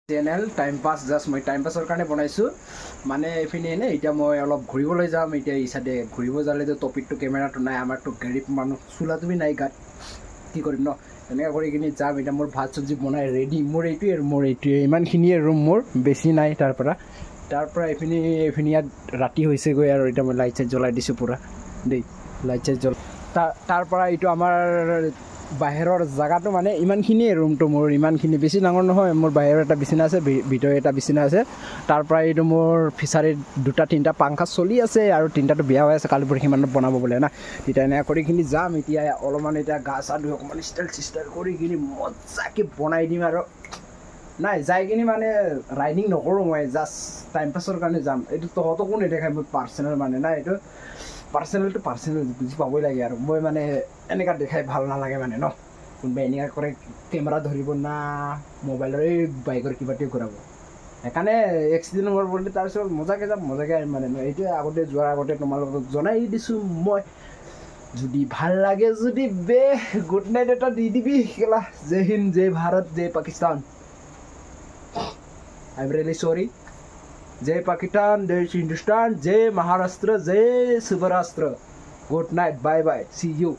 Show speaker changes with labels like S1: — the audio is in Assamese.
S1: চেনেল টাইম পাছ জাষ্ট মই টাইম পাছৰ কাৰণে বনাইছোঁ মানে এইপিনে এনে এতিয়া মই অলপ ঘূৰিবলৈ যাম এতিয়া এই চাইডে ঘূৰিব যালেতো টপিকটো কেমেৰাটো নাই আমাৰতো গেৰিব মানুহ চোলাটো নাই গাত কি কৰিম ন এনেকৈ কৰি কিনি যাম এতিয়া মোৰ ভাত চব্জি বনাই ৰেডি মোৰ এইটোৱে ইমানখিনিয়ে ৰুম মোৰ বেছি নাই তাৰ পৰা এইপিনে ইয়াত ৰাতি হৈছেগৈ আৰু এতিয়া মই লাইট চাইট জ্বলাই দিছোঁ পূৰা দেই লাইট চাইট তাৰ পৰা এইটো আমাৰ বাহিৰৰ জেগাটো মানে ইমানখিনিয়ে ৰুমটো মোৰ ইমানখিনি বেছি ডাঙৰ নহয় মোৰ বাহিৰৰ এটা বিচনা আছে ভিতৰত এটা বিচনা আছে তাৰ পৰা এইটো মোৰ ফিচাৰীত 2-3টা পাংখা চলি আছে আৰু 3টাটো বিয়া হৈ আছে কালি পৰহিমানত বনাব বোলে না তেতিয়া এনেকৈ কৰি কিনি যাম এতিয়া অলপমান এতিয়া গা চা ধুই অকণমান ষ্টাইল কৰি কিনি মজাকৈ বনাই দিম আৰু নাই যাই কিনি মানে ৰাইডিং নকৰোঁ মই জাষ্ট টাইম পাছৰ কাৰণে যাম এইটো তহঁতকো নেদেখাই মই পাৰ্চনেল মানে নাই এইটো পাৰ্চনেলটো পাৰ্চনেল বুজি পাবই লাগে আৰু মই মানে এনেকুৱা দেখাই ভাল নালাগে মানে ন কোনোবাই এনেকুৱা কৰে কেমেৰা ধৰিব না মোবাইলৰ এই বাইকৰ কিবাটোৱে ঘূৰাব সেইকাৰণে এক্সিডেণ্ট হোৱাৰ বুলি তাৰপিছত মজাকৈ যাম মজাকৈ আহিম মানে এইটোৱে আগতে যোৱাৰ আগতে তোমালোকক জনাই দিছোঁ মই যদি ভাল লাগে যদি গুড নাইট এটা দি দিবি কেলা জয় হিন্দ জয় ভাৰত জয় Pakistan I am really sorry जय पाकिस्तान जय हिंदुस्तान जय महाराष्ट्र जय शिवराष्ट्र good night bye bye see you